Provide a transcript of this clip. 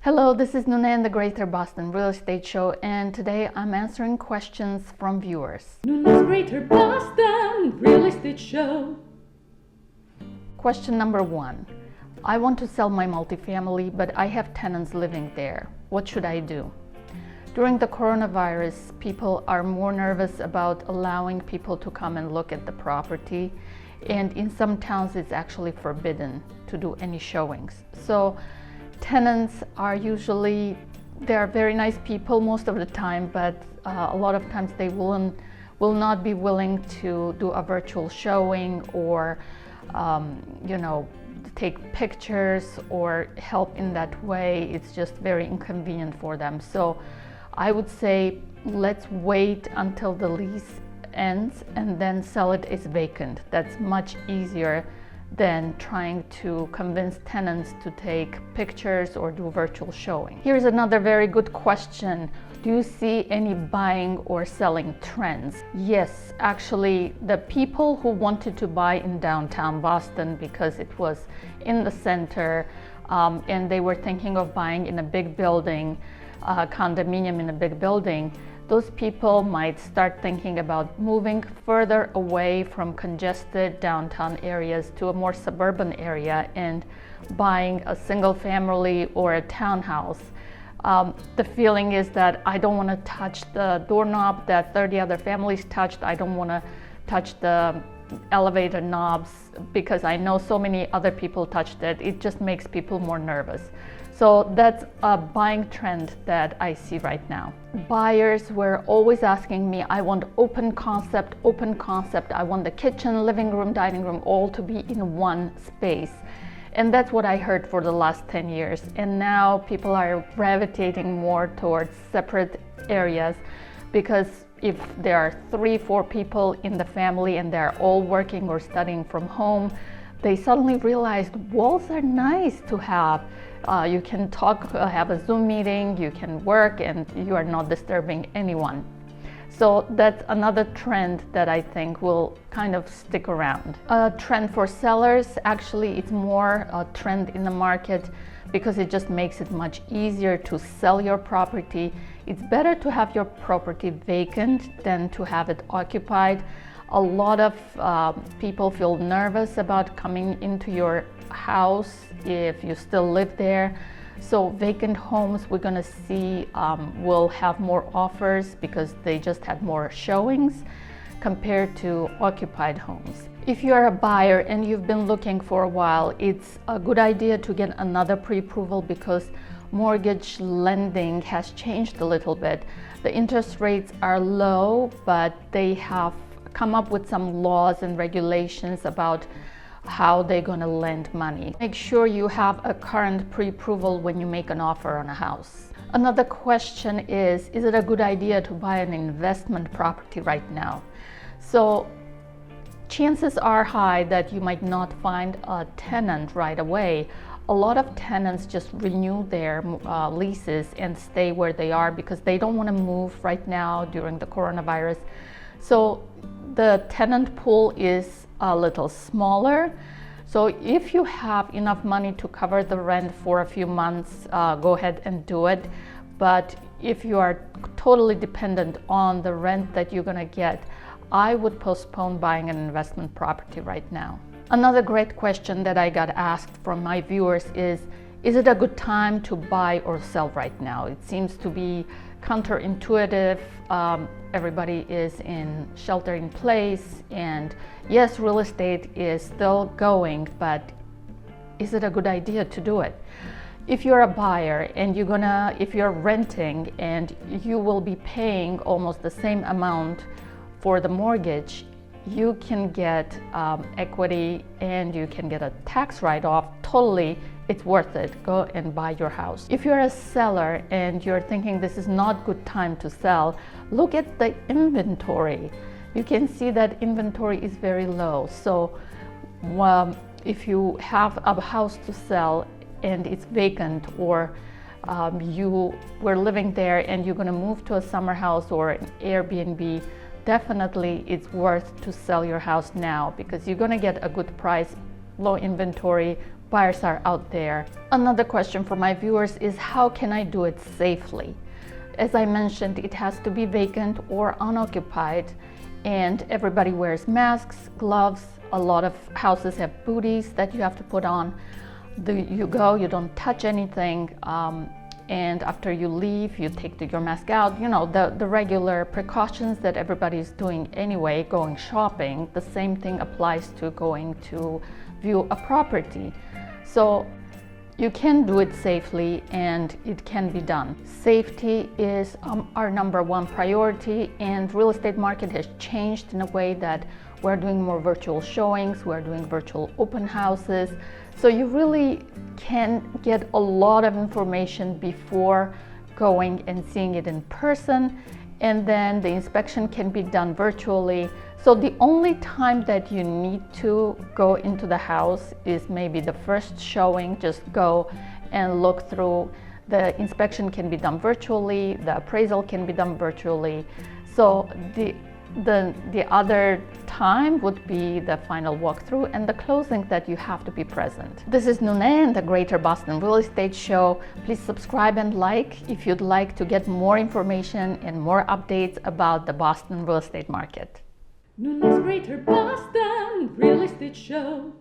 Hello, this is Nuna and the Greater Boston Real Estate Show, and today I'm answering questions from viewers. Nuna's Greater Boston Real Estate Show. Question number 1. I want to sell my multifamily, but I have tenants living there. What should I do? During the coronavirus, people are more nervous about allowing people to come and look at the property, and in some towns it's actually forbidden to do any showings. So tenants are usually, they are very nice people most of the time, but a lot of times they will not be willing to do a virtual showing or take pictures or help in that way. It's just very inconvenient for them. So I would say let's wait until the lease ends and then sell it as vacant. That's much easier than trying to convince tenants to take pictures or do virtual showing. Here's another very good question. Do you see any buying or selling trends? Yes, actually, the people who wanted to buy in downtown Boston because it was in the center and they were thinking of buying in a big building, condominium in a big building, those people might start thinking about moving further away from congested downtown areas to a more suburban area and buying a single family or a townhouse. The feeling is that I don't want to touch the doorknob that 30 other families touched. I don't want to touch the elevator knobs because I know so many other people touched it. It just makes people more nervous. So that's a buying trend that I see right now. Buyers were always asking me, I want open concept. I want the kitchen, living room, dining room, all to be in one space. And that's what I heard for the last 10 years. And now people are gravitating more towards separate areas because if there are 3-4 people in the family and they're all working or studying from home, they suddenly realized walls are nice to have. You can talk, have a Zoom meeting, you can work, and you are not disturbing anyone. So that's another trend that I think will kind of stick around. A trend for sellers, actually it's more a trend in the market because it just makes it much easier to sell your property. It's better to have your property vacant than to have it occupied. A lot of people feel nervous about coming into your house if you still live there. So vacant homes we're going to see will have more offers because they just had more showings compared to occupied homes. If you're a buyer and you've been looking for a while, it's a good idea to get another pre-approval because mortgage lending has changed a little bit. The interest rates are low, but they have come up with some laws and regulations about how they're going to lend money. Make sure you have a current pre-approval when you make an offer on a house. Another question is it a good idea to buy an investment property right now? So chances are high that you might not find a tenant right away. A lot of tenants just renew their leases and stay where they are because they don't want to move right now during the coronavirus. So the tenant pool is a little smaller. So if you have enough money to cover the rent for a few months, go ahead and do it. But if you are totally dependent on the rent that you're going to get, I would postpone buying an investment property right now. Another great question that I got asked from my viewers is it a good time to buy or sell right now? It seems to be counterintuitive. Everybody is in shelter in place, and yes, real estate is still going, but is it a good idea to do it? If you're a buyer and if you're renting and you will be paying almost the same amount for the mortgage, you can get equity and you can get a tax write-off. Totally, it's worth it. Go and buy your house. If you're a seller and you're thinking this is not good time to sell, look at the inventory. You can see that inventory is very low. So if you have a house to sell and it's vacant, or you were living there and you're going to move to a summer house or an Airbnb, definitely it's worth to sell your house now because you're going to get a good price, low inventory, buyers are out there. Another question for my viewers is, how can I do it safely? As I mentioned, it has to be vacant or unoccupied, and everybody wears masks, gloves. A lot of houses have booties that you have to put on. You go, you don't touch anything, and after you leave, you take your mask out. You know, the regular precautions that everybody is doing anyway, going shopping. The same thing applies to going to view a property. So you can do it safely, and it can be done. Safety is our number one priority, and real estate market has changed in a way that we're doing more virtual showings, we're doing virtual open houses. So you really can get a lot of information before going and seeing it in person, and then the inspection can be done virtually. So the only time that you need to go into the house is maybe the first showing. Just go and look through. The inspection can be done virtually, the appraisal can be done virtually. So the other time would be the final walkthrough and the closing that you have to be present. This is Nune and the Greater Boston Real Estate Show. Please subscribe and like if you'd like to get more information and more updates about the Boston real estate market. Nune's Greater Boston Real Estate Show.